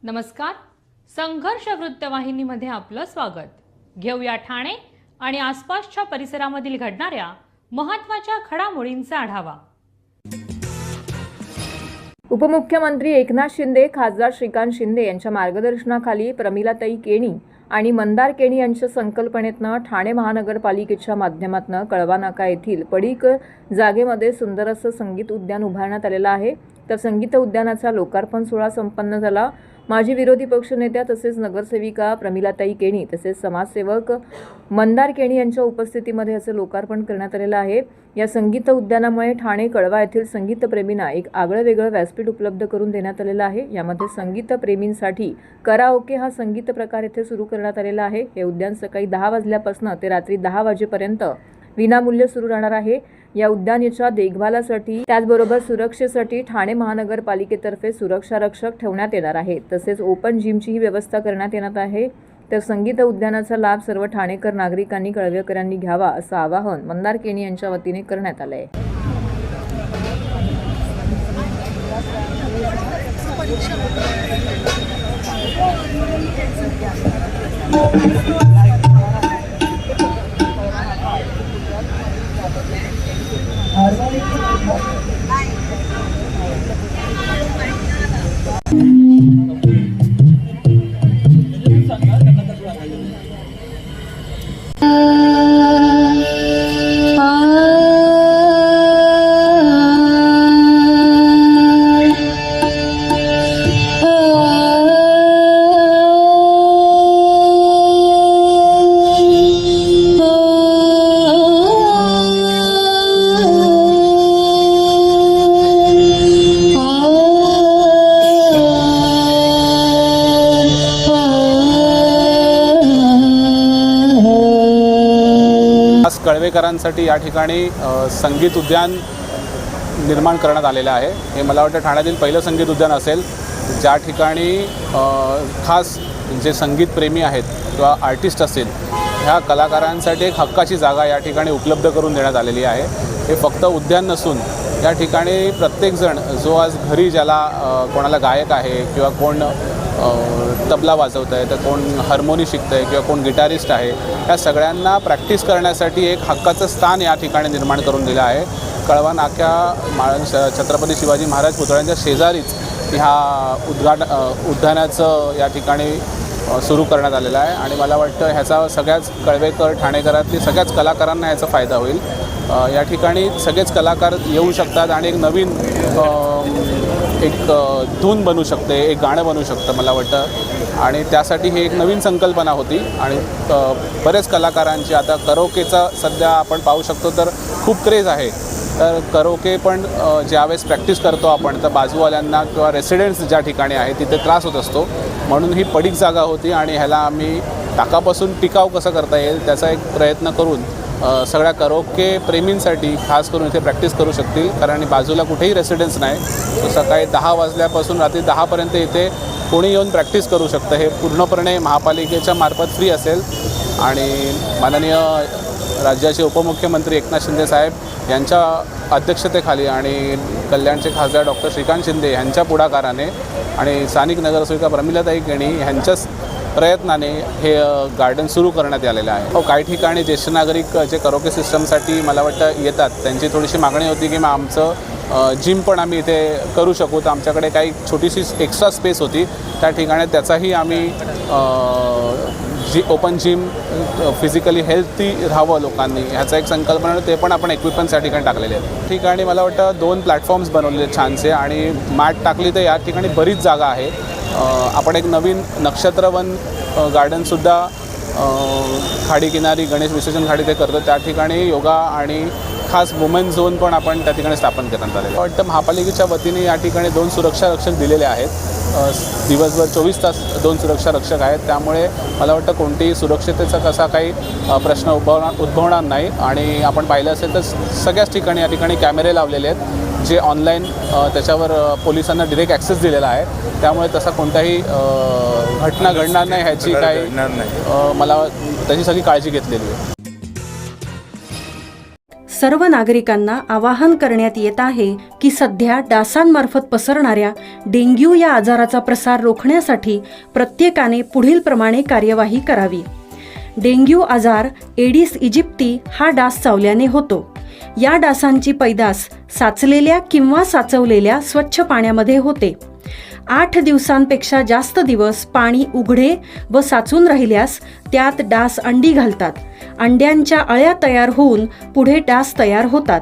नमस्कार. संघर्ष वृत्तवाहिनीमध्ये आपलं स्वागत. घेऊया ठाणे आणि आसपासच्या परिसरामधील घडणाऱ्या महत्त्वाच्या घडामोडींचा आढावा. उपमुख्यमंत्री एकनाथ शिंदे, खासदार श्रीकांत शिंदे यांच्या मार्गदर्शनाखाली प्रमिलाताई केणी आणि मंदार केणी यांच्या संकल्पनेतनं ठाणे महानगरपालिकेच्या माध्यमातून कळवा नाका येथील पडीक जागेमध्ये सुंदर असं संगीत उद्यान उभारण्यात आलेलं आहे. तर संगीत उद्यानाचा लोकार्पण सोहळा संपन्न झाला. माजी विरोधी पक्षनेत्या तसेच नगरसेविका प्रमिलाताई केणी तसेच समाजसेवक मंदार केणी यांच्या उपस्थितीमध्ये असं लोकार्पण करण्यात आलेलं आहे. या संगीत उद्यानामुळे ठाणे कळवा येथील संगीतप्रेमींना एक आगळं वेगळं व्यासपीठ उपलब्ध करून देण्यात आलेलं आहे. यामध्ये संगीतप्रेमींसाठी कराओके हा संगीत प्रकार येथे सुरू करण्यात आलेला आहे. हे उद्यान सकाळी 10 वाजल्यापासून ते रात्री 10 वाजेपर्यंत विनामूल्य सुरू राहणार आहे. या उद्यानाच्या देखभालासाठी त्याचबरोबर सुरक्षेसाठी ठाणे महानगरपालिकेतर्फे सुरक्षा रक्षक ठेवण्यात येणार आहे. तसेच ओपन जिमचीही व्यवस्था करण्यात येणार आहे. तर संगीत उद्यानाचा लाभ सर्व ठाणेकर नागरिकांनी कळवेकरांनी घ्यावा असं आवाहन मंदार केणी यांच्या वतीने करण्यात आलं आहे. कळवेकरांसाठी या ठिकाणी संगीत उद्यान निर्माण करण्यात आलेलं आहे. हे मला वाटतं ठाण्यातील पहिलं संगीत उद्यान असेल ज्या ठिकाणी खास जे संगीतप्रेमी आहेत किंवा आर्टिस्ट असतील ह्या कलाकारांसाठी एक हक्काची जागा या ठिकाणी उपलब्ध करून देण्यात आलेली आहे. हे फक्त उद्यान नसून या ठिकाणी प्रत्येकजण जो आज घरी ज्याला कोणाला गायक आहे किंवा कोण तबला वाजवत आहे तर कोण हार्मोनी शिकतं आहे किंवा कोण गिटारिस्ट आहे या सगळ्यांना प्रॅक्टिस करण्यासाठी एक हक्काचं स्थान या ठिकाणी निर्माण करून दिलं आहे. कळवा नाक्या छत्रपती शिवाजी महाराज पुतळ्यांच्या शेजारीच ह्या उद्यानाचं या ठिकाणी सुरू करण्यात आलेलं आहे आणि मला वाटतं ह्याचा सगळ्याच कळवेकर ठाणेकरातली सगळ्याच कलाकारांना ह्याचा फायदा होईल. या ठिकाणी सगळेच कलाकार येऊ शकतात आणि एक नवीन एक धून बनू शकते, एक गाणं बनू शकतं मला वाटतं आणि त्यासाठी ही एक नवीन संकल्पना होती आणि बरेच कलाकारांची आता करोकेचा सध्या आपण पाहू शकतो तर खूप क्रेज आहे. तर करोके पण ज्यावेळेस प्रॅक्टिस करतो आपण तर बाजूवाल्यांना किंवा रेसिडेंट्स ज्या ठिकाणी आहे तिथे त्रास होत असतो म्हणून ही पडीक जागा होती आणि ह्याला आम्ही टाकापासून टिकाव कसं करता येईल त्याचा एक प्रयत्न करून सगळ्या करोके प्रेमींसाठी खास करून इथे प्रॅक्टिस करू शकतील कारण बाजूला कुठेही रेसिडेन्स नाही. सो सकाळी 10 वाजल्यापासून रात्री 10पर्यंत इथे कोणी येऊन प्रॅक्टिस करू शकतं. हे पूर्णपणे महापालिकेच्या मार्फत फ्री असेल आणि माननीय राज्याचे उपमुख्यमंत्री एकनाथ शिंदे साहेब यांच्या अध्यक्षतेखाली आणि कल्याणचे खासदार डॉक्टर श्रीकांत शिंदे यांच्या पुढाकाराने आणि स्थानिक नगरसेविका प्रमिलाताई केणी यांच्याच प्रयत्नाने हे गार्डन सुरू करण्यात आलेलं आहे. काही ठिकाणी ज्येष्ठ नागरिक जे करोके सिस्टमसाठी मला वाटतं येतात त्यांची थोडीशी मागणी होती की मग आमचं जिम पण आम्ही इथे करू शकू तर आमच्याकडे काही छोटीशी एक्स्ट्रा स्पेस होती त्या ठिकाणी त्याचाही आम्ही ओपन जिम फिजिकली हेल्थी राहावं लोकांनी ह्याचा एक संकल्पना ते पण आपण इक्विपमेंट्स या ठिकाणी टाकलेले आहेत. ठिकाणी मला वाटतं 2 प्लॅटफॉर्म्स बनवलेले आहेत छानसे आणि मॅट टाकली तर या ठिकाणी बरीच जागा आहे. आपण एक नवीन नक्षत्रवन गार्डनसुद्धा खाडी किनारी गणेश विसर्जन खाडी ते करतो त्या ठिकाणी योगा आणि खास वुमेन झोन पण आपण त्या ठिकाणी स्थापन करण्यात आलेलं वाटतं. महापालिकेच्या वतीने या ठिकाणी 2 सुरक्षा रक्षक दिलेले आहेत. दिवसभर 24 तास 2 सुरक्षा रक्षक आहेत त्यामुळे मला वाटतं कोणतीही सुरक्षतेचा कसा काही प्रश्न उद्भवणार नाही आणि आपण पाहिलं असेल तर सगळ्याच ठिकाणी या ठिकाणी कॅमेरे लावलेले आहेत जे ऑनलाईन त्याच्यावर पोलिसांना डिरेक्ट ॲक्सेस दिलेला आहे त्यामुळे तसा कोणताही घटना घडणार नाही ह्याची काही मला त्याची सगळी काळजी घेतलेली आहे. सर्व नागरिकांना आवाहन करण्यात येत आहे की सध्या डासांमार्फत पसरणाऱ्या डेंग्यू या आजाराचा प्रसार रोखण्यासाठी प्रत्येकाने पुढील प्रमाणे कार्यवाही करावी. डेंग्यू आजार एडिस इजिप्टी हा डास चावल्याने होतो. या डासांची पैदास साचलेल्या किंवा साचवलेल्या स्वच्छ पाण्यामध्ये होते. 8 दिवसांपेक्षा जास्त दिवस पाणी उघडे व साचून राहिल्यास त्यात डास अंडी घालतात. अंड्यांच्या अळ्या तयार होऊन पुढे डास तयार होतात.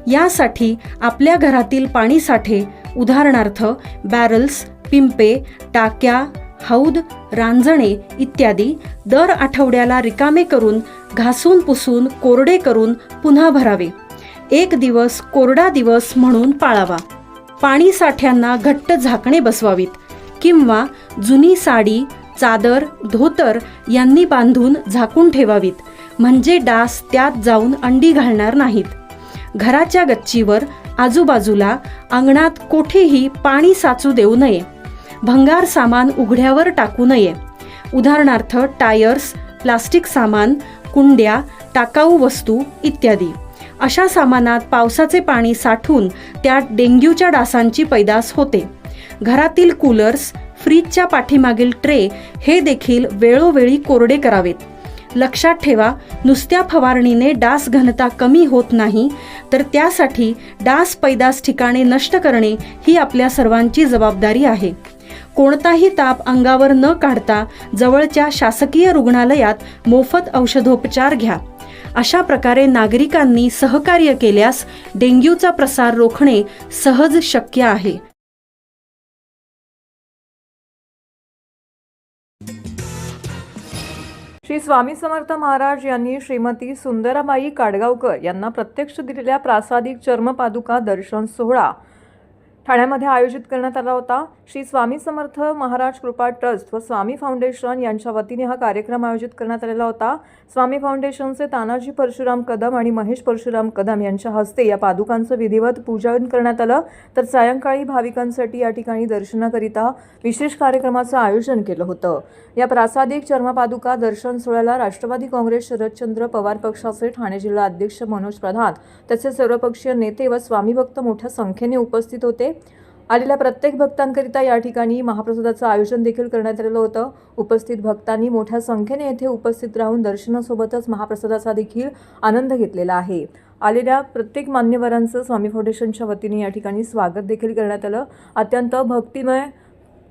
यासाठी आपल्या घरातील पाणी साठे उदाहरणार्थ बॅरल्स, पिंपे, टाक्या, हौद, रांजणे इत्यादी दर आठवड्याला रिकामे करून घासून पुसून कोरडे करून पुन्हा भरावे. 1 दिवस कोरडा दिवस म्हणून पाळावा. पाणी साठ्यांना घट्ट झाकणे बसवावीत किंवा जुनी साडी, चादर, धोतर यांनी बांधून झाकून ठेवावीत, म्हणजे डास त्यात जाऊन अंडी घालणार नाहीत. घराच्या गच्चीवर, आजूबाजूला, अंगणात कोठेही पाणी साचू देऊ नये. भंगार सामान उघड्यावर टाकू नये. उदाहरणार्थ टायर्स, प्लास्टिक सामान, कुंड्या, टाकाऊ वस्तू इत्यादी. अशा सामानात पावसाचे पाणी साठून त्यात डेंग्यूच्या डासांची पैदास होते. घरातील कूलर्स, फ्रीजच्या पाठीमागील ट्रे हे देखील वेळोवेळी कोरडे करावेत. लक्षात ठेवा, नुसत्या फवारणीने डास घनता कमी होत नाही, तर त्यासाठी डास पैदास ठिकाणे नष्ट करणे ही आपल्या सर्वांची जबाबदारी आहे. कोणताही ताप अंगावर न काढता जवळच्या शासकीय रुग्णालयात मोफत औषधोपचार घ्या. अशा प्रकारे नागरिकांनी सहकार्य केल्यास डेंग्यूचा प्रसार रोखणे सहज शक्य आहे. श्री स्वामी समर्थ महाराज यांनी श्रीमती सुंदराबाई काडगावकर यांना प्रत्यक्ष दिलेल्या प्रासादिक चर्मपादुका दर्शन सोहळा ठाण्यामध्ये आयोजित करण्यात आला होता. श्री स्वामी समर्थ महाराज कृपा ट्रस्ट व स्वामी फाउंडेशन यांच्या वतीने हा कार्यक्रम आयोजित करण्यात आलेला होता. स्वामी फाउंडेशनचे तानाजी परशुराम कदम आणि महेश परशुराम कदम यांच्या हस्ते या पादुकांचं विधिवत पूजन करण्यात आलं. तर सायंकाळी भाविकांसाठी या ठिकाणी दर्शनाकरिता विशेष कार्यक्रमाचं आयोजन केलं होतं. या प्रासादिक चर्मपादुका दर्शन सोहळ्याला राष्ट्रवादी काँग्रेस शरदचंद्र पवार पक्षाचे ठाणे जिल्हा अध्यक्ष मनोज प्रधान तसेच सर्वपक्षीय नेते व स्वामी भक्त मोठ्या संख्येने उपस्थित होते. आलेल्या प्रत्येक भक्तांकरिता या ठिकाणी महाप्रसादाचं आयोजन देखील करण्यात आलेलं होतं. उपस्थित भक्तांनी मोठ्या संख्येने येथे उपस्थित राहून दर्शनासोबतच महाप्रसादाचा देखील आनंद घेतलेला आहे. आलेल्या प्रत्येक मान्यवरांचं स्वामी फाउंडेशनच्या वतीने या ठिकाणी स्वागत देखील करण्यात आलं. अत्यंत भक्तिमय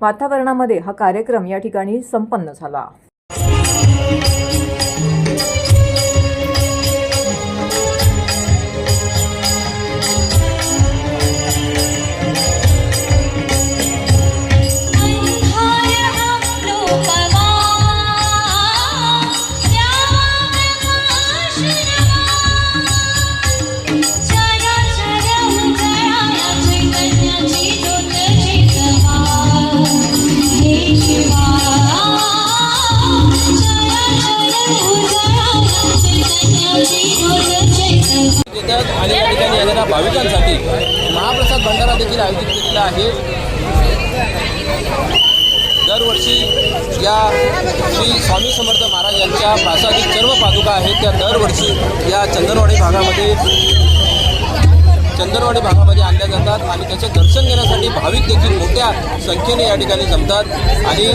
वातावरणामध्ये हा कार्यक्रम या ठिकाणी संपन्न झाला. आणि या ठिकाणी येणाऱ्या भाविकांसाठी महाप्रसाद भंडारा देखील आयोजित केलेला आहे. दरवर्षी या श्री स्वामी समर्थ महाराज यांच्या प्रासादिक सर्व पादुका आहेत त्या दरवर्षी या चंदनवाडी भागामध्ये आणल्या जातात आणि त्याचे दर्शन घेण्यासाठी भाविक देखील मोठ्या संख्येने या ठिकाणी जमतात. आणि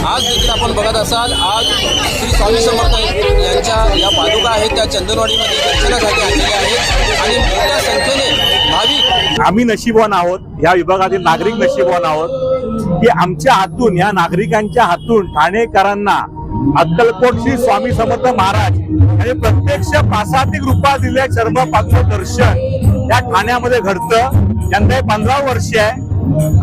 आज देखील आपण बघत असाल, आज श्री स्वामी समर्थ यांच्या या पादुका आहेत त्या चंदनवाडीमध्ये दर्शनासाठी आणलेल्या आहेत आणि मोठ्या संख्येने भाविक. आम्ही नशीबवान आहोत, या विभागातील नागरिक नशीबवान आहोत की आमच्या हातून, या नागरिकांच्या हातून ठाणेकरांना अक्कलकोट श्री स्वामी समर्थ महाराज यांनी प्रत्यक्ष प्रासादिक रूपात दिलेल्या चर्मपादुका दर्शन या ठाण्यामध्ये घडतं. यंदा 15 वर्ष आहे.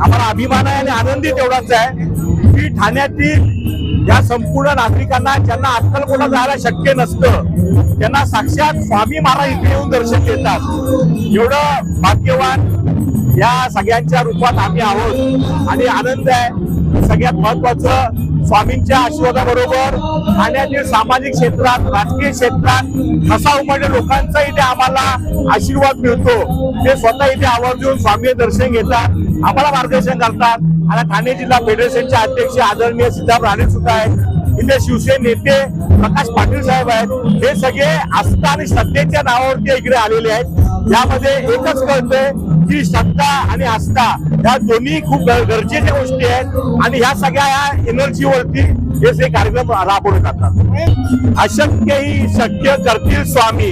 आम्हाला अभिमान आहे आणि आनंदी तेवढाच आहे की ठाण्यातील या संपूर्ण नागरिकांना ज्यांना अक्कलकोटला जायला शक्य नसतं त्यांना साक्षात स्वामी महाराज इथे येऊन दर्शन देतात. एवढं भाग्यवान या सगळ्यांच्या रूपात आम्ही आहोत आणि आनंद आहे. सगळ्यात महत्वाचं, स्वामींच्या आशीर्वादाबरोबर ठाण्यातील सामाजिक क्षेत्रात, राजकीय क्षेत्रात ठसा उमटलेल्या लोकांचा इथे आम्हाला आशीर्वाद मिळतो. ते स्वतः इथे आवर्जून स्वामी दर्शन घेतात, आम्हाला मार्गदर्शन करतात. आणि ठाणे जिल्हा फेडरेशनचे अध्यक्ष आदरणीय सिद्धार्थ राणे सुद्धा आहेत. इथे शिवसेना नेते प्रकाश पाटील साहेब आहेत, हे सगळे आस्था आणि श्रद्धेच्या नावावरती इकडे आलेले आहेत. यामध्ये एकच कळतंय की श्रद्धा आणि आस्था या दोन्ही खूप गरजेच्या गोष्टी आहेत आणि ह्या सगळ्या एनर्जीवरती हे कार्यक्रम राबवले जातात. अशक्य ही शक्य करतील स्वामी.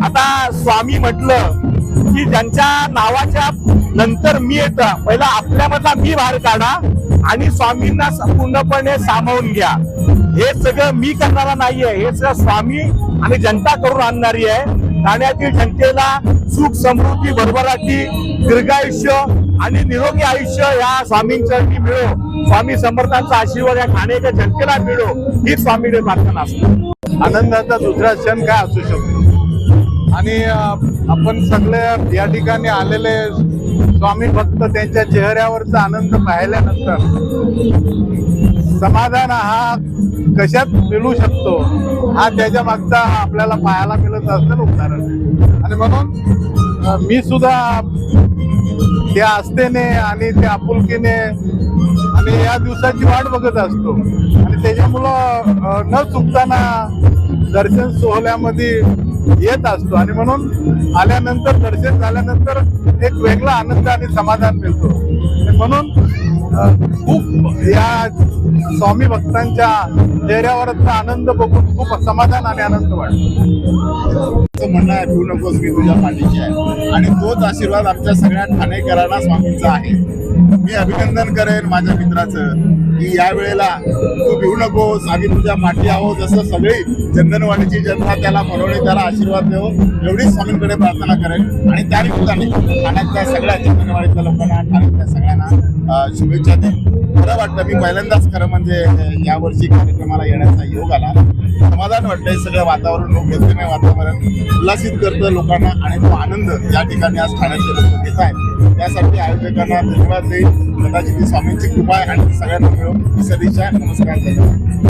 आता स्वामी म्हटलं की ज्यांच्या नावाच्या नंतर मी येतं, पहिला आपल्यामधला मी बाहेर काढा आणि स्वामींना पूर्णपणे सामावून घ्या. हे सगळं मी करणारा नाहीये, हे सगळं स्वामी आणि जनता करून आणणारी आहे. ठाण्यातील जनतेला सुख समृद्धी भरभराटी दीर्घायुष्य आणि निरोगी आयुष्य या स्वामींच्या मिळो, स्वामी समर्थांचा आशीर्वाद या ठाण्याच्या जनतेला मिळो, ही स्वामीने प्रार्थना असते. आनंदाचा दुसरा क्षण काय असू शकतो आणि आपण सगळे या ठिकाणी आलेले स्वामी भक्त त्यांच्या चेहऱ्यावरचा आनंद पाहिल्यानंतर समाधान हा कशात मिळू शकतो हा त्याच्या मागचा आपल्याला पाहायला मिळत असतं उदाहरण. आणि म्हणून मी सुद्धा त्या आस्थेने आणि त्या आपुलकीने आणि या दिवसाची वाट बघत असतो आणि त्याच्यामुळं न चुकताना दर्शन सोहळ्यामध्ये येत असतो आणि म्हणून आल्यानंतर दर्शन झाल्यानंतर एक वेगळा आनंद आणि समाधान मिळतो. म्हणून खूप या स्वामी भक्तांच्या चेहऱ्यावरचा आनंद बघून खूप समाधान आणि आनंद वाटतो. म्हणणं आहे तू नकोस मी तुझ्या पाठीशी आहे आणि तोच आशीर्वाद आमच्या सगळ्या ठाणेकरांना स्वामींचा आहे. मी अभिनंदन करेन माझ्या मित्राचं की या वेळेला तू भिवू नकोस, आम्ही तुझ्या पाठी आहोत. जसं सगळी चंदनवाडीची जनता त्याला म्हणून त्याला आशीर्वाद देऊ एवढीच स्वामींकडे प्रार्थना करेन आणि त्या निमित्ताने ठाण्यातल्या सगळ्या चंदनवाडीतल्या लोकांना ठाण्यातल्या सगळ्यांना शुभेच्छा देईन. खरं वाटतं मी पहिल्यांदाच खरं म्हणजे यावर्षी कार्यक्रमाला येण्याचा योग आला. समाधान वाटतंय, सगळं वातावरण भक्तिमय वातावरण उल्हासित करतं लोकांना आणि तो आनंद या ठिकाणी आज ठाण्याचे लोक घेत आहेत. त्यासाठी आयोजकांना धन्यवाद देईल. कदाचित ती स्वामींची कृपा आहे आणि सगळ्यांना मिळून ही सदिच्छा. नमस्कार. धन्यवाद.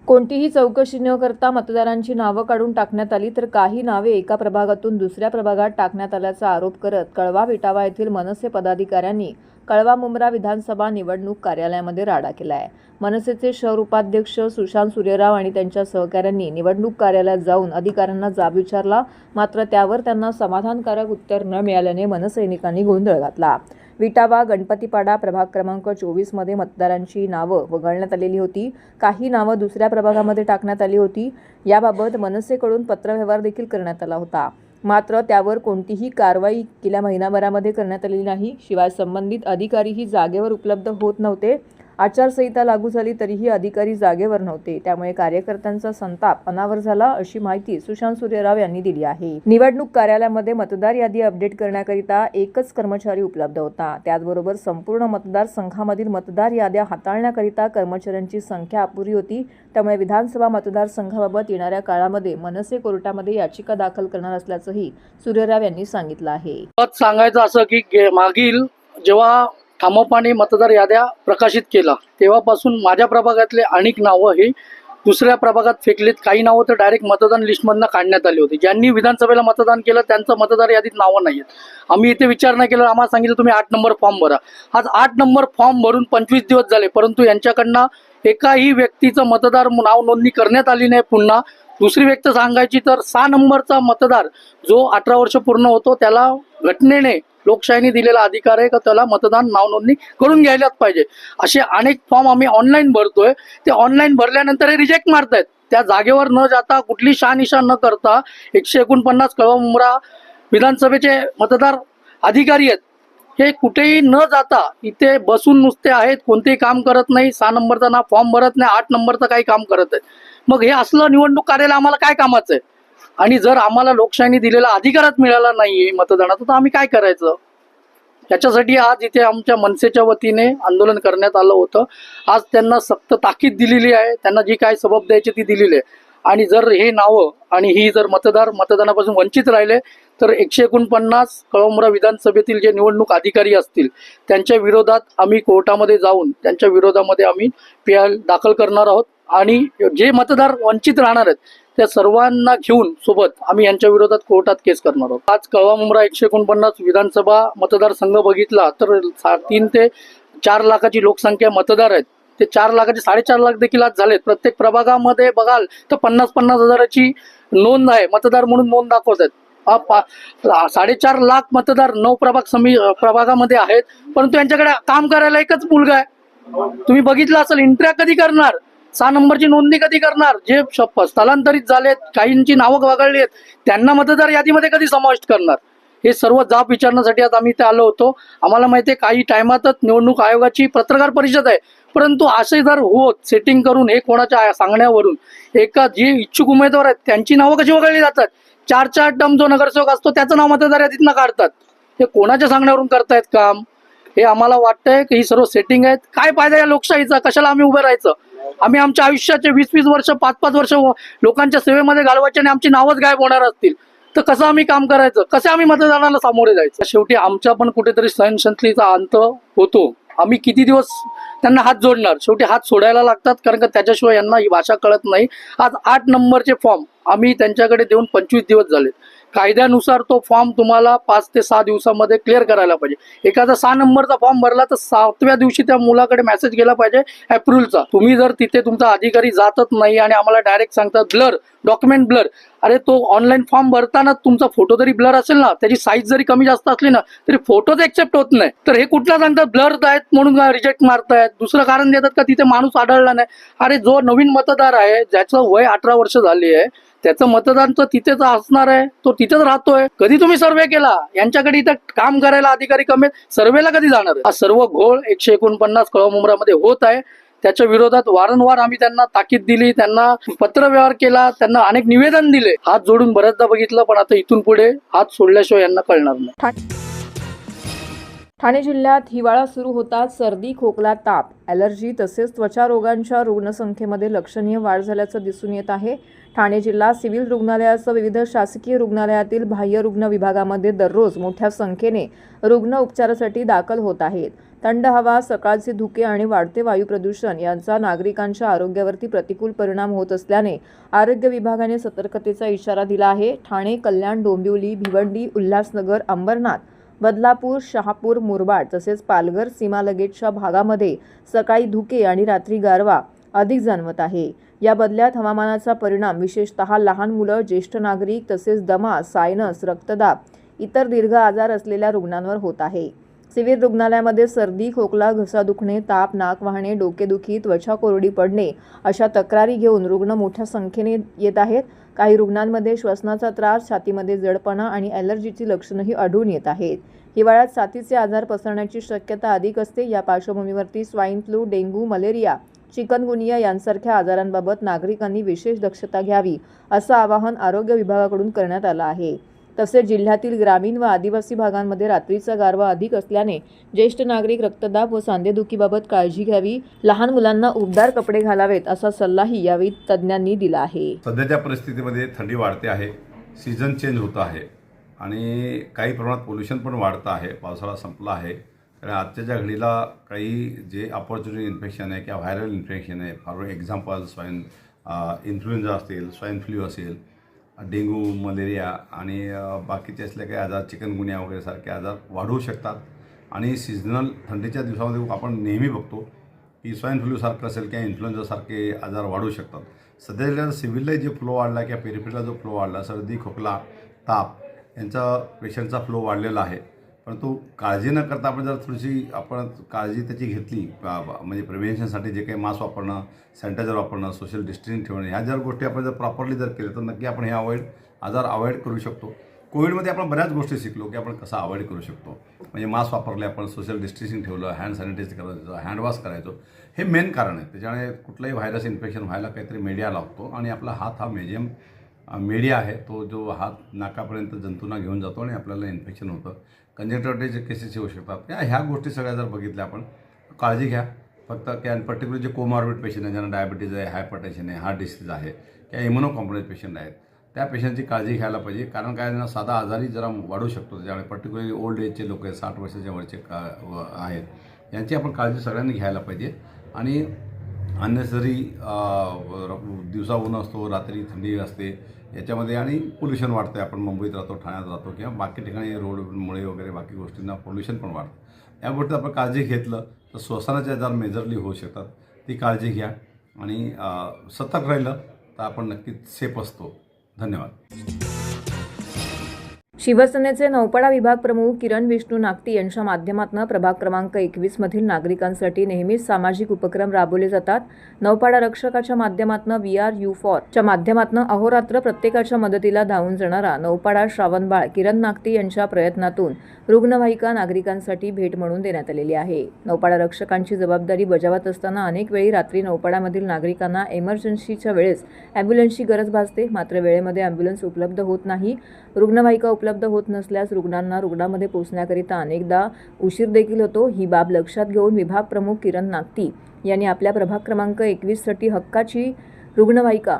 कोणतीही चौकशी न करता मतदारांची नावं काढून टाकण्यात आली तर काही नावे एका प्रभागातून दुसऱ्या प्रभागात टाकण्यात आल्याचा आरोप करत कळवा विटावा येथील मनसे पदाधिकाऱ्यांनी कळवा मुंब्रा विधानसभा निवडणूक कार्यालयामध्ये राडा केला आहे. मनसेचे शहर उपाध्यक्ष सुशांत सूर्यराव आणि त्यांच्या सहकाऱ्यांनी निवडणूक कार्यालयात जाऊन अधिकाऱ्यांना जाब विचारला, मात्र त्यावर त्यांना समाधानकारक उत्तर न मिळाल्याने मनसैनिकांनी गोंधळ घातला. विटावा गणपतीपाडा प्रभाग क्रमांक 24 मध्ये मतदारांची नावं वगळण्यात आलेली होती. काही नावं दुसऱ्या प्रभागामध्ये टाकण्यात आली होती. याबाबत मनसेकडून पत्रव्यवहार देखील करण्यात आला होता, मात्र त्यावर कोणतीही कारवाई गेल्या महिनाभरामध्ये करण्यात आलेली नाही. शिवाय संबंधित अधिकारीही जागेवर उपलब्ध होत नव्हते. आचारसंहिता लागू झाली तरीही अधिकारी जागेवर नव्हते. त्यामुळे कार्यकर्त्यांचा संताप अनावर झाला, अशी माहिती सुशांत सूर्यराव यांनी दिली आहे. निवडणूक कार्यालयामध्ये मतदार यादी अपडेट करण्याकरिता एकच कर्मचारी उपलब्ध होता. त्याचबरोबर संपूर्ण मतदारसंघामधील मतदार याद्या हाताळण्याकरिता कर्मचाऱ्यांची संख्या अपुरी होती. त्यामुळे विधानसभा मतदारसंघाबाबत येणाऱ्या काळामध्ये मनसे कोर्टामध्ये याचिका दाखल करणार असल्याचंही सूर्यराव यांनी सांगितलं आहे. सांगायचं असं की मागील जेव्हा ठामोपाने मतदार याद्या प्रकाशित केला तेव्हापासून माझ्या प्रभागातले अनेक नावं हे दुसऱ्या प्रभागात फेकलेत. काही नावं तर डायरेक्ट मतदान लिस्टमधनं काढण्यात आली होती. ज्यांनी विधानसभेला मतदान केलं त्यांचं मतदार यादीत नावं नाही आहेत. आम्ही इथे विचारणा केलं, आम्हाला सांगितलं तुम्ही 8 नंबर फॉर्म भरा. आज 8 नंबर फॉर्म भरून 25 दिवस झाले, परंतु यांच्याकडनं एकाही व्यक्तीचं मतदार नाव नोंदणी करण्यात आली नाही. पुन्हा दुसरी व्यक्त सांगायची तर 6 नंबरचा मतदार जो 18 वर्ष पूर्ण होतो त्याला घटनेने लोकशाहीने दिलेला अधिकार आहे का त्याला मतदान नाव नोंदणी करून घ्यायलाच पाहिजे. असे अनेक फॉर्म आम्ही ऑनलाईन भरतोय. ते ऑनलाईन भरल्यानंतर हे रिजेक्ट मारतायत. त्या जागेवर न जाता कुठली शहानिशा न करता 149 कळवा मुंब्रा विधानसभेचे मतदार अधिकारी आहेत. हे कुठेही न जाता इथे बसून नुसते आहेत, कोणतेही काम करत नाही. 6 नंबरचा ना फॉर्म भरत नाही, 8 नंबरचं काही काम करत आहेत. मग हे असलं निवडणूक कार्यालय आम्हाला काय कामाचं आहे? आणि जर आम्हाला लोकशाहीने दिलेला अधिकारच मिळाला नाहीये मतदानाचा तर आम्ही काय करायचं? याच्यासाठी आज इथे आमच्या मनसेच्या वतीने आंदोलन करण्यात आलं होतं. आज त्यांना सक्त ताकीद दिलेली आहे, त्यांना जी काय सबब द्यायची ती दिलेली आहे. आणि जर हे नावं आणि ही जर मतदानापासून वंचित राहिले तर 149 कळवा विधानसभेतील जे निवडणूक अधिकारी असतील त्यांच्या विरोधात आम्ही कोर्टामध्ये जाऊन त्यांच्या विरोधामध्ये आम्ही PI दाखल करणार आहोत. आणि जे मतदार वंचित राहणार आहेत त्या सर्वांना घेऊन सोबत आम्ही यांच्या विरोधात कोर्टात केस करणार आहोत. आज कळवा मुंब्रा 149 विधानसभा मतदारसंघ बघितला तर 3 ते 4 लाखाची लोकसंख्या मतदार आहेत. ते 4 लाखाचे 4.5 लाख देखील आज झालेत. प्रत्येक प्रभागामध्ये बघाल तर 50-50 हजाराची नोंद आहे, मतदार म्हणून नोंद दाखवत आहेत. 4.5 लाख मतदार 9 प्रभागामध्ये आहेत, परंतु यांच्याकडे काम करायला एकच मुलगा आहे. तुम्ही बघितलं असेल, इंट्र्या कधी करणार, 6 नंबरची नोंदणी कधी करणार, जे स्थलांतरित झालेत, काहींची नावं वगळली आहेत, त्यांना मतदार यादीमध्ये कधी समाविष्ट करणार, हे सर्व जाब विचारण्यासाठी आज आम्ही इथे आलो होतो. आम्हाला माहिती आहे काही टायमातच निवडणूक आयोगाची पत्रकार परिषद आहे, परंतु असे जर होत सेटिंग करून हे कोणाच्या सांगण्यावरून एका जे इच्छुक उमेदवार आहेत त्यांची नावं कशी वगळली जातात. 4 टर्म जो नगरसेवक असतो त्याचं नाव मतदार यादीतनं काढतात. हे कोणाच्या सांगण्यावरून करतायत काम, हे आम्हाला वाटतंय की ही सर्व सेटिंग आहेत. काय फायदा या लोकशाहीचा, कशाला आम्ही उभं राहायचं. आम्ही आमच्या आयुष्याचे 20-20 वर्ष 5-5 वर्ष लोकांच्या सेवेमध्ये घालवायचे आणि आमची नावच गायब होणार असतील तर कसं आम्ही काम करायचं, कसे आम्ही मतदाराला सामोरे जायचं. शेवटी आमचा पण कुठेतरी सहनशक्तीचा अंत होतो. आम्ही किती दिवस त्यांना हात जोडणार, शेवटी हात सोडायला लागतात, कारण का त्याच्याशिवाय यांना ही भाषा कळत नाही. आज 8 नंबरचे फॉर्म आम्ही त्यांच्याकडे देऊन 25 दिवस झालेत. कायद्यानुसार तो फॉर्म तुम्हाला 5 ते 6 दिवसामध्ये क्लिअर करायला पाहिजे. एखादा 6 नंबरचा फॉर्म भरला तर 7व्या दिवशी त्या मुलाकडे मेसेज गेला पाहिजे अप्रूव्हलचा. तुम्ही जर तिथे तुमचा अधिकारी जातच नाही आणि आम्हाला डायरेक्ट सांगतात ब्लर, डॉक्युमेंट ब्लर. अरे तो ऑनलाईन फॉर्म भरताना तुमचा फोटो जरी ब्लर असेल ना, त्याची साईज जरी कमी जास्त असली ना तरी फोटोच एक्सेप्ट होत नाही. तर हे कुठला सांगतात ब्लर आहेत म्हणून रिजेक्ट मारतायत. दुसरं कारण देतात का तिथे माणूस आढळला नाही. अरे जो नवीन मतदार आहे, ज्याचं वय 18 वर्ष झाली आहे, त्याचं मतदान तर तिथेच असणार आहे, तो तिथेच राहतोय. कधी तुम्ही सर्वे केला, यांच्याकडे इथं काम करायला अधिकारी कमी, सर्वेला कधी जाणार. हा सर्व घोळ 149 कळमुंबरामध्ये होत आहे. त्याच्या विरोधात वारंवार आम्ही त्यांना ताकीद दिली, त्यांना पत्रव्यवहार केला, त्यांना अनेक निवेदन दिले, हात जोडून बऱ्याचदा बघितलं, पण आता इथून पुढे हात सोडल्याशिवाय यांना कळणार नाही. ठाणे जिल्ह्यात हिवाळा सुरू होताच सर्दी, खोकला, ताप, ॲलर्जी तसेच त्वचा रोगांच्या रुग्णसंख्येमध्ये लक्षणीय वाढ झाल्याचं दिसून येत आहे. ठाणे जिल्हा सिव्हिल रुग्णालयासह विविध शासकीय रुग्णालयातील बाह्य रुग्ण विभागामध्ये दररोज मोठ्या संख्येने रुग्ण उपचारासाठी दाखल होत आहेत. थंड हवा, सकाळचे धुके आणि वाढते वायू प्रदूषण यांचा नागरिकांच्या आरोग्यावरती प्रतिकूल परिणाम होत असल्याने आरोग्य विभागाने सतर्कतेचा इशारा दिला आहे. ठाणे, कल्याण, डोंबिवली, भिवंडी, उल्हासनगर, अंबरनाथ, बदलापूर, शहापूर, मुरबाड तसेच पालघर सीमालगतच्या भागामध्ये सकाळी धुके आणि रात्री गारवा अधिक जाणवत आहे. या बदल्यात हवामानाचा परिणाम विशेषतः लहान मुलं, ज्येष्ठ नागरिक तसेच दमा, सायनस, रक्तदाब, इतर दीर्घ आजार असलेल्या रुग्णांवर होत आहे. सिव्हिल रुग्णालयामध्ये सर्दी, खोकला, घसा दुखणे, ताप, नाक वाहणे, डोकेदुखी, त्वचा कोरडी पडणे अशा तक्रारी घेऊन रुग्ण मोठ्या संख्येने येत आहेत. काही रुग्णांमध्ये श्वसनाचा त्रास, छातीमध्ये जडपणा आणि ॲलर्जीची लक्षणंही आढळून येत आहेत. हिवाळ्यात साथीचे आजार पसरण्याची शक्यता अधिक असते. या पार्श्वभूमीवरती swine flu, dengue, malaria, chikungunya यांसारख्या आजारांबाबत नागरिकांनी विशेष दक्षता घ्यावी असं आवाहन आरोग्य विभागाकडून करण्यात आलं आहे. तसेच जिल्ह्यातील ग्रामीण व आदिवासी भागांमध्ये रात्रीचा गारवा अधिक असल्याने ज्येष्ठ नागरिक रक्तदाब व सांधेदुखीबाबत काळजी घ्यावी. लहान मुलांना उबदार कपडे घालावेत असा सल्लाही यावेळी तज्ज्ञांनी दिला आहे. सध्याच्या परिस्थितीमध्ये थंडी वाढते आहे, सीझन चेंज होत आहे आणि काही प्रमाणात पोल्युशन पण वाढतं आहे. पावसाळा संपला आहे, तर आजच्या घडीला काही जे अपॉर्च्युनिटी इन्फेक्शन आहे किंवा व्हायरल इन्फेक्शन आहे, फॉर एक्झाम्पल स्वाईन इन्फ्लुएन्झा असेल, स्वाईन फ्लू असेल, डेंग्यू, मलेरिया आणि बाकीचे असले काही आजार, चिकनगुनिया वगैरे सारखे आजार वाढू शकतात. आणि सीझनल थंडीच्या दिवसामध्ये आपण नेहमी बघतो की स्वाईन फ्लूसारखं असेल किंवा इन्फ्लुएन्झासारखे आजार वाढू शकतात. सध्याला सिव्हिलला जे फ्लो वाढला किंवा पेरिफेरला जो फ्लो वाढला, सर्दी, खोकला, ताप यांचा पेशंटचा फ्लो वाढलेला आहे. परंतु काळजी न करता आपण जर थोडीशी काळजी त्याची घेतली, म्हणजे प्रिव्हेन्शनसाठी जे काही मास्क वापरणं, सॅनिटायझर वापरणं, सोशल डिस्टन्सिंग ठेवणं, ह्या जर गोष्टी आपण जर प्रॉपरली जर केल्या तर नक्की आपण हे आजार अवॉइड करू शकतो. कोविडमध्ये आपण बऱ्याच गोष्टी शिकलो की आपण कसं अवॉइड करू शकतो. म्हणजे मास्क वापरले, आपण सोशल डिस्टन्सिंग ठेवलं, हँड सॅनिटाईज करायचं, हँडवॉश करायचो, हे मेन कारण आहे. त्याच्यामुळे कुठलाही व्हायरस इन्फेक्शन व्हायला काहीतरी मीडिया लागतो आणि आपला हात हा मीडिया आहे, तो जो हात नाकापर्यंत जंतूंना घेऊन जातो आणि आपल्याला इन्फेक्शन होतं. कंजक्टिव्हायटिसचे केसेस येऊ शकतात. ह्या गोष्टी सगळ्या जर बघितल्या आपण काळजी घ्या. फक्त पर्टिक्युलर जे कोमॉर्बिड पेशंट आहे, ज्यांना डायबिटीज आहे, हायपरटेन्शन आहे, हार्ट डिसीज आहे किंवा इम्युनोकॉम्प्रोमाइज पेशंट आहेत, त्या पेशंटची काळजी घ्यायला पाहिजे. कारण काय ना, साधा आजारी जरा वाढू शकतो. त्याच्यामुळे पर्टिक्युलरली ओल्ड एजचे लोक आहेत, 60 वर्षाच्या वरचे आहेत, यांची आपण काळजी सगळ्यांनी घ्यायला पाहिजे. आणि अननेसरी दिवसा ऊन असतो, रात्री थंडी असते, याच्यामध्ये आणि पोल्युशन वाढतं आहे. आपण मुंबईत राहतो, ठाण्यात राहतो किंवा बाकी ठिकाणी रोडमुळे वगैरे बाकी गोष्टींना पोल्युशन पण वाढतं. या गोष्टीत आपण काळजी घेतलं तर श्वसनाचे आजार मेजरली होऊ शकतात. ती काळजी घ्या आणि सतर्क राहिलं तर आपण नक्कीच सेफ असतो. धन्यवाद. शिवसेनेचे नौपाडा विभाग प्रमुख किरण विष्णू नागती यांच्या माध्यमातून प्रभाग क्रमांक 21 मधील नागरिकांसाठी नेहमीच सामाजिक उपक्रम राबवले जातात. नौपाडा रक्षकाच्या माध्यमातून VRU4 च्या माध्यमातून अहोरात्र प्रत्येकाच्या मदतीला धावून जाणारा नौपाडा श्रावणबाळ किरण नागती यांच्या प्रयत्नातून रुग्णवाहिका नागरिकांसाठी भेट म्हणून देण्यात आलेली आहे. नौपाडा रक्षकांची जबाबदारी बजावत असताना अनेक वेळी रात्री नौपाड्यामधील नागरिकांना इमर्जन्सीच्या वेळेस ॲम्ब्युलन्सची गरज भासते. मात्र वेळेमध्ये ॲम्ब्युलन्स उपलब्ध होत नाही. रुग्णवाहिका उपलब्ध होत नसल्यास रुग्णांना रुग्णामध्ये पोहोचण्याकरिता अनेकदा उशीर देखील होतो. ही बाब लक्षात घेऊन विभाग प्रमुख किरण नागती यांनी आपल्या प्रभाग क्रमांक 21 साठी हक्काची रुग्णवाहिका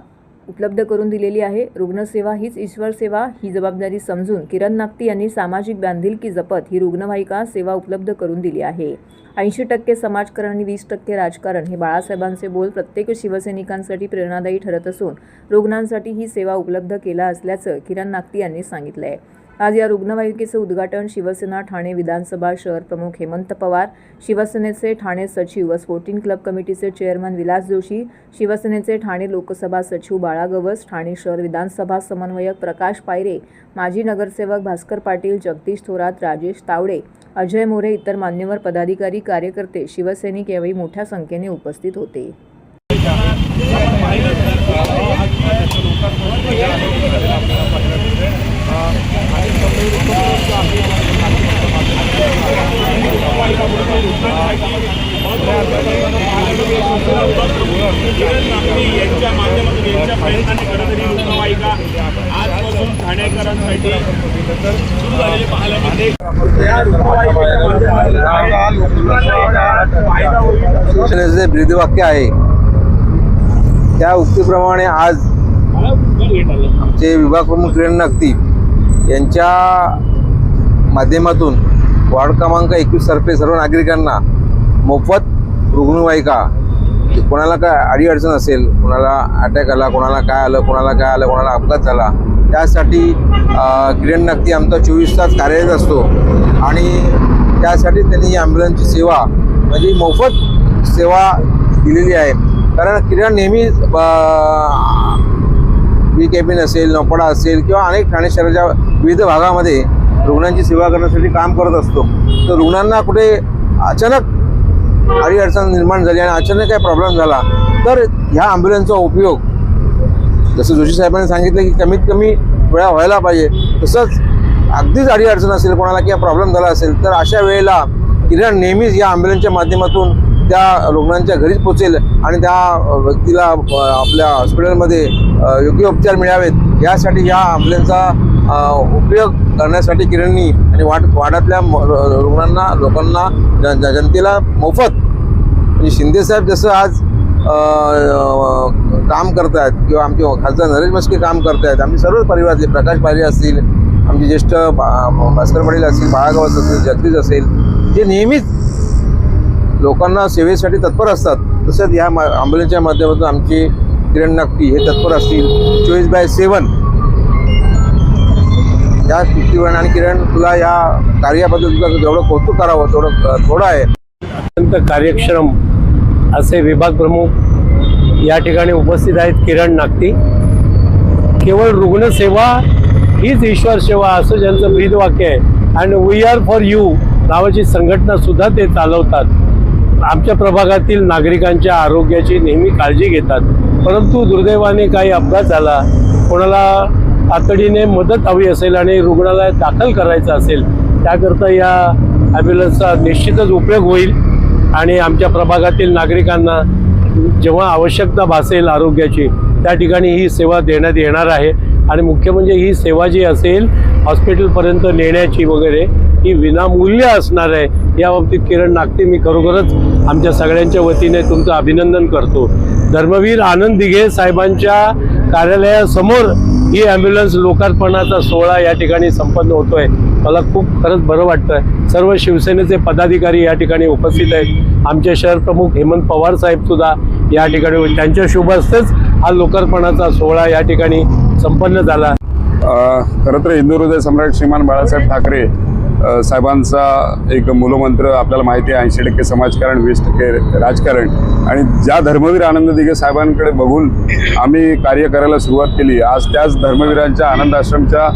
उपलब्ध करून दिलेली आहे. रुग्णसेवा हीच ईश्वर सेवा ही जबाबदारी समजून किरण नागती यांनी सामाजिक बांधिलकी जपत ही रुग्णवाहिका सेवा उपलब्ध करून दिली आहे. 80% समाजकारण आणि 20% राजकारण हे बाळासाहेबांचे बोल प्रत्येक शिवसैनिकांसाठी प्रेरणादायी ठरत असून रुग्णांसाठी ही सेवा उपलब्ध केला असल्याचं किरण नागती यांनी सांगितलं आहे. आज या रुग्णवाहिकेचं उद्घाटन शिवसेना ठाणे विधानसभा शहर प्रमुख हेमंत पवार, शिवसेनेचे ठाणे सचिव व स्पोर्टिंग क्लब कमिटीचे चेअरमन विलास जोशी, शिवसेनेचे ठाणे लोकसभा सचिव बाळा गवस, ठाणे शहर विधानसभा समन्वयक प्रकाश पायरे, माजी नगरसेवक भास्कर पाटील, जगदीश थोरात, राजेश तावडे, अजय मोरे, इतर मान्यवर पदाधिकारी, कार्यकर्ते, शिवसैनिक यावेळी मोठ्या संख्येने उपस्थित होते. यांच्या माध्यमातून यांच्या प्रयत्नाने कधीतरी रुग्णवाहिका आजपासून ठाणेकरांसाठी सुरू झालेले पाहायला मिळते. शिवसेनेचे ब्रीदवाक्य आहे त्या उक्तीप्रमाणे आज आमचे विभाग प्रमुख किरण नागती यांच्या माध्यमातून वार्ड क्रमांक 21 तर्फे सर्व नागरिकांना मोफत रुग्णवाहिका, कोणाला काय अडीअडचण असेल, कोणाला अटॅक आला, कोणाला काय आलं, कोणाला अपघात झाला, त्यासाठी किरण नागती आमचा 24 तास कार्यरत असतो आणि त्यासाठी त्यांनी ॲम्ब्युलन्सची सेवा म्हणजे मोफत सेवा दिलेली आहे. कारण किरण नेहमी कॅबिन असेल, नौपाडा असेल किंवा अनेक ठाणे शहराच्या विविध भागामध्ये रुग्णांची सेवा करण्यासाठी काम करत असतो. तर रुग्णांना कुठे अचानक अडीअडचण निर्माण झाली आणि अचानक काय प्रॉब्लेम झाला तर ह्या ॲम्ब्युलन्सचा उपयोग जसं जोशी साहेबांनी सांगितलं की कमीत कमी वेळा व्हायला पाहिजे, तसंच अगदीच अडीअडचण असेल कोणाला किंवा प्रॉब्लेम झाला असेल तर अशा वेळेला किरण नेहमीच या ॲम्ब्युलन्सच्या माध्यमातून त्या रुग्णांच्या घरीच पोचेल आणि त्या व्यक्तीला आपल्या हॉस्पिटलमध्ये योग्य उपचार मिळावेत यासाठी या ॲम्ब्युलन्सचा उपयोग करण्यासाठी किरणनी आणि वाड्यातल्या रुग्णांना, लोकांना, जनतेला मोफत म्हणजे शिंदेसाहेब जसं आज काम करत आहेत किंवा आमचे खासदार नरेश मस्के काम करत आहेत, आमचे सर्व परिवारातले प्रकाश पायरे असतील, आमचे ज्येष्ठ भास्कर पाटील असतील, बाळागावस असेल, जगदीश असेल, जे नेहमीच लोकांना सेवेसाठी तत्पर असतात, तसंच या ॲम्ब्युलन्सच्या माध्यमातून आमचे किरण नागती हे तत्पर असतील 24/7 या कृतीवर. आणि किरण तुला या कार्याबद्दल तुला जेवढं कौतुक करावं तेवढं थोडं आहे. अत्यंत कार्यक्षम असे विभाग प्रमुख या ठिकाणी उपस्थित आहेत किरण नागती. केवळ रुग्णसेवा हीच ईश्वर सेवा असं ज्यांचं ब्रीदवाक्य आहे आणि वी आर फॉर यू नावाची संघटना सुद्धा ते चालवतात. आमच्या प्रभागातील नागरिकांच्या आरोग्याची नेहमी काळजी घेतात. परंतु दुर्दैवाने काही अपघात झाला, कोणाला तातडीने मदत हवी असेल आणि रुग्णालयात दाखल करायचं असेल त्याकरता या ॲम्ब्युलन्सचा निश्चितच उपयोग होईल आणि आमच्या प्रभागातील नागरिकांना जेव्हा आवश्यकता भासेल आरोग्याची त्या ठिकाणी ही सेवा देण्यात येणार आहे. आणि मुख्य म्हणजे ही सेवा जी असेल हॉस्पिटलपर्यंत नेण्याची वगैरे ही विनामूल्य असणार आहे. याबाबतीत किरण नागती मी खरोखरच आमच्या सगळ्यांच्या वतीने तुमचं अभिनंदन करतो. धर्मवीर आनंद दिघे साहेबांच्या कार्यालयासमोर ही ॲम्ब्युलन्स लोकार्पणाचा सोहळा या ठिकाणी संपन्न होतोय. मला खूप खरंच बरं वाटतं. सर्व शिवसेनेचे पदाधिकारी या ठिकाणी उपस्थित आहेत. आमचे शहर प्रमुख हेमंत पवार साहेब सुद्धा या ठिकाणी, त्यांच्या शुभ हस्तेच हा लोकार्पणाचा सोहळा या ठिकाणी संपन्न झाला. खरं तर हिंदू हृदय सम्राट श्रीमान बाळासाहेब ठाकरे साहेबांचा एक मूलमंत्र आपल्याला माहिती आहे, 80% समाजकारण 20% राजकारण. आणि ज्या धर्मवीर आनंद दिघे साहेबांकडे बघून आम्ही कार्य करायला सुरुवात केली, आज त्याच धर्मवीरांच्या आनंद आश्रमच्या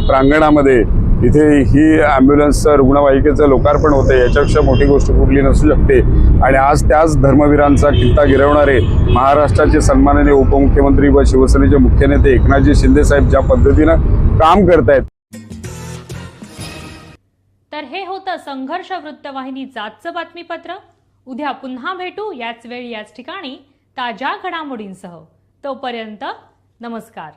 प्रांगणामध्ये इथे ही ॲम्ब्युलन्सचं रुग्णवाहिकेचं लोकार्पण होतं. याच्यापेक्षा मोठी गोष्ट कुठली नसू शकते. आणि आज त्याच धर्मवीरांचा खित्ता गिरवणारे महाराष्ट्राचे सन्माननीय उपमुख्यमंत्री व शिवसेनेचे मुख्य नेते एकनाथजी शिंदे साहेब ज्या पद्धतीनं काम करतायत. तर हे होतं संघर्ष वृत्तवाहिनीचं आजचं बातमीपत्र. उद्या पुन्हा भेटू याच वेळी याच ठिकाणी ताज्या घडामोडींसह. तोपर्यंत नमस्कार.